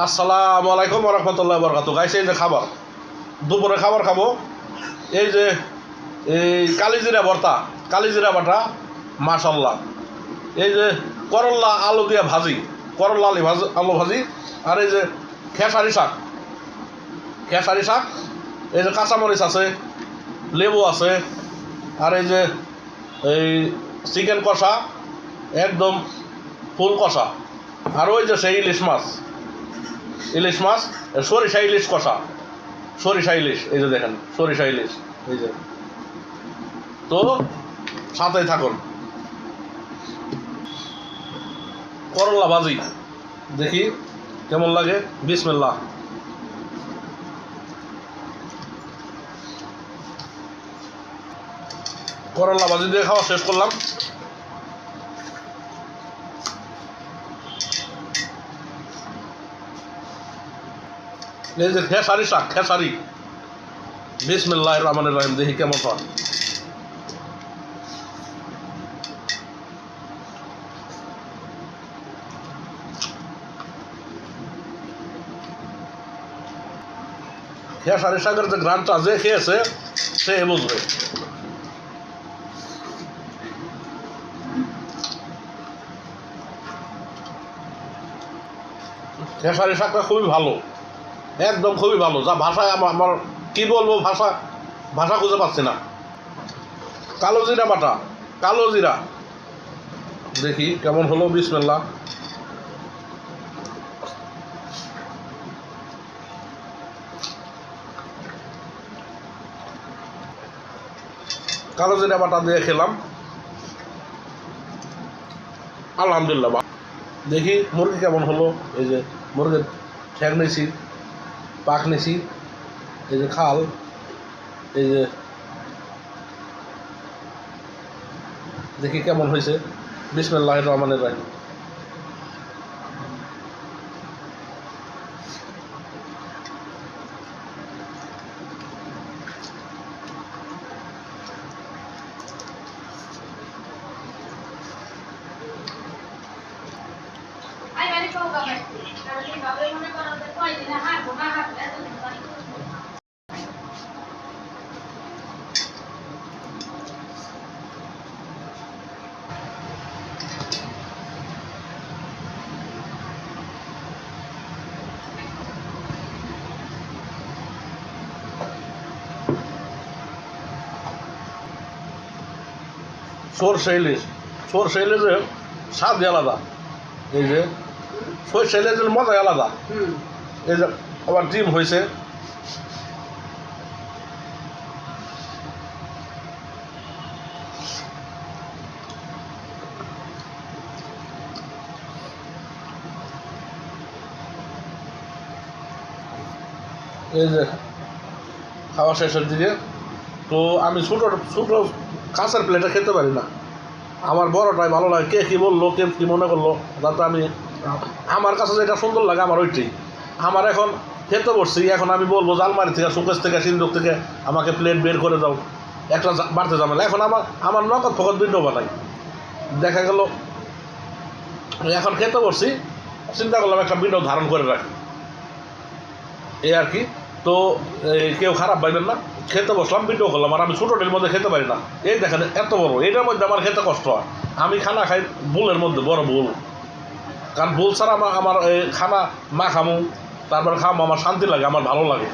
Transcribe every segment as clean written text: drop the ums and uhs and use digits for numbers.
আসসালামু আলাইকুম ওয়া রাহমাতুল্লাহি ওয়া বারাকাতুহু। গাইস, এই যে খাবার, দুপুরে খাবার খাবো। এই যে কালিজিরা ভর্তা, কালিজিরা বাটা, মাশাল্লাহ। এই যে করল্লা আলু দিয়ে ভাজি, করল্লা আলু ভাজি। আর এই যে খেসারি শাক, খেসারি শাক। এই যে কাঁচামরিচ আছে, লেবু আছে। আর এই যে চিকেন কষা, একদম ফুল কষা। আর ওই যে সেই ইলিশ মাছ, ইলিশ মাছ, সরিষা ইলিশ কষা, সরিষা ইলিশ। এই যে দেখেন সরিষা ইলিশ। এই যে, তো সাথেই থাকুন। করলা ভাজি দেখি কেমন লাগে। বিসমিল্লাহ। করলা ভাজি দিয়ে খাওয়া শেষ করলাম। এই যে খেসারি শাক, খেসারি। বিসমিল্লাহির রহমানির রহিম। দেখি কেমন হয়। খেসারি শাকের যে গ্রানটা, যে খেয়েছে সে বুঝবে। খেসারি শাকটা খুবই ভালো, একদম খুবই ভালো। যা ভাষায় আমার কি বলবো, ভাষা খুঁজে পাচ্ছি না। কালো জিরা বাটা, কালো জিরা। দেখি কেমন হলো। বিসমিল্লাহ। কালো জিরা বাটা দিয়ে খেলাম, আলহামদুলিল্লাহ। দেখি মুরগি কেমন হলো। এই যে মুরগির ঠ্যাং নিছি, পাক নিছি, এই যে খাল, এই যে দেখি কেমন হয়েছে। বিসমিল্লাহির রহমানির রহিম। সরষে ইলিশ, সরষে ইলিশের স্বাদ আলাদা। এই যে সরষে ইলিশের মজাই আলাদা। এই যে আবার ডিম হয়েছে। এই যে খাওয়া শেষের দিকে। তো আমি ছোটো ছোটো কাঁচের প্লেটে খেতে পারি না, আমার বড়টাই ভালো লাগে। কে কী বললো, কে কী মনে করলো, যাতে আমি, আমার কাছে যেটা সুন্দর লাগে আমার ওইটাই। আমার এখন খেতে বসছি, এখন আমি বলবো যে আলমারি থেকে, শোকেস থেকে, সিন্দুক থেকে আমাকে প্লেট বের করে দাও, একটা বাড়তে ঝামেলা। এখন আমার নগদ ফকত বিন্ডো বানাই। দেখা গেল এখন খেতে বসছি, চিন্তা করলাম একটা বিন্ডো ধারণ করে রাখি, এই আর কি। তো কেউ খারাপ পাইবেন না। খেতে বসলাম, ভিডিও করলাম, আর আমি ছোটোটির মধ্যে খেতে পারি না। এই দেখেন এত বড়, এটার মধ্যে আমার খেতে কষ্ট হয়। আমি খানা খাই বুলের মধ্যে, বড় বুল। কারণ বুল ছাড়া আমার খানা মা খামু, তারপর খামো, আমার শান্তি লাগে, আমার ভালো লাগে।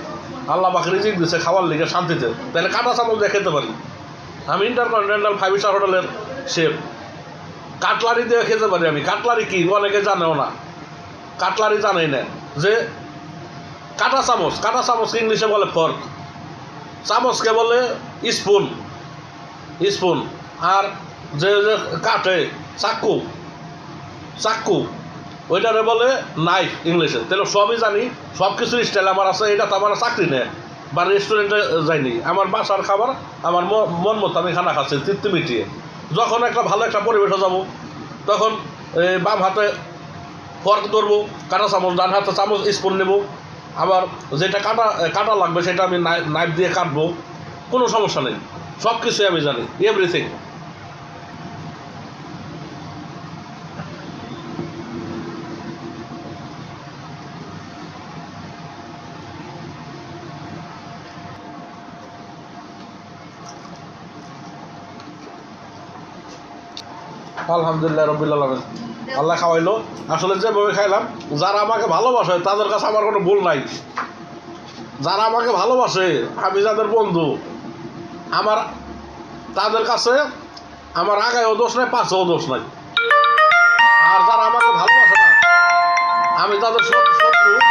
আল্লাহ পাখি রিজিক দিচ্ছে খাওয়ার লিগে শান্তিতে, তাহলে কাঁটা চামচ দিয়ে খেতে পারি। আমি ইন্টারকন্টিনেন্টাল 5 স্টার হোটেলের শেফ, কাটলারি দিয়ে খেতে পারি আমি। কাটলারি কি অনেকে জানেও না, কাটলারি জানেই না। যে কাঁটা চামচ, কাঁটা চামচকে ইংলিশে বলে ফর্ক, চামচকে বলে স্পুন, স্পুন। আর যে যে কাটে চাক্কু, চাক্কু ওইটারে বলে নাইফ ইংলিশে। তাহলে সবই জানি, সব কিছুর স্টাইল আমার আছে। এটা তো আমার চাকরি নেই বা রেস্টুরেন্টে যাইনি, আমার বাসার খাবার, আমার মন মতো আমি খানা খাচ্ছি তৃপ্তি মিটিয়ে। যখন একটা ভালো একটা পরিবেশে যাব, তখন বাম হাতে ফর্ক ধরবো, কাঁটা চামচ, ডান হাতে চামচ স্পুন নেব। আবার যেটা কাটা লাগবে সেটা আমি নাইফ দিয়ে কাটবো, কোনো সমস্যা নেই। সব কিছুই আমি জানি, এভরিথিং। আলহামদুলিল্লাহ রবিল আলমিন, আল্লাহ খাওয়াইলো। আসলে যেভাবে খাইলাম, যারা আমাকে ভালোবাসে তাদের কাছে আমার কোনো ভুল নাই। যারা আমাকে ভালোবাসে, আমি যাদের বন্ধু, আমার তাদের কাছে আমার আগায়ও দোষ নাই, পাশেও দোষ নাই। আর যারা আমাকে ভালোবাসে না, আমি তাদের শত্রু,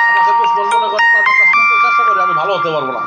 আমাকে দুশ্মন মনে করে, তাদের কাছে চেষ্টা করি আমি ভালো হতে পারবো না।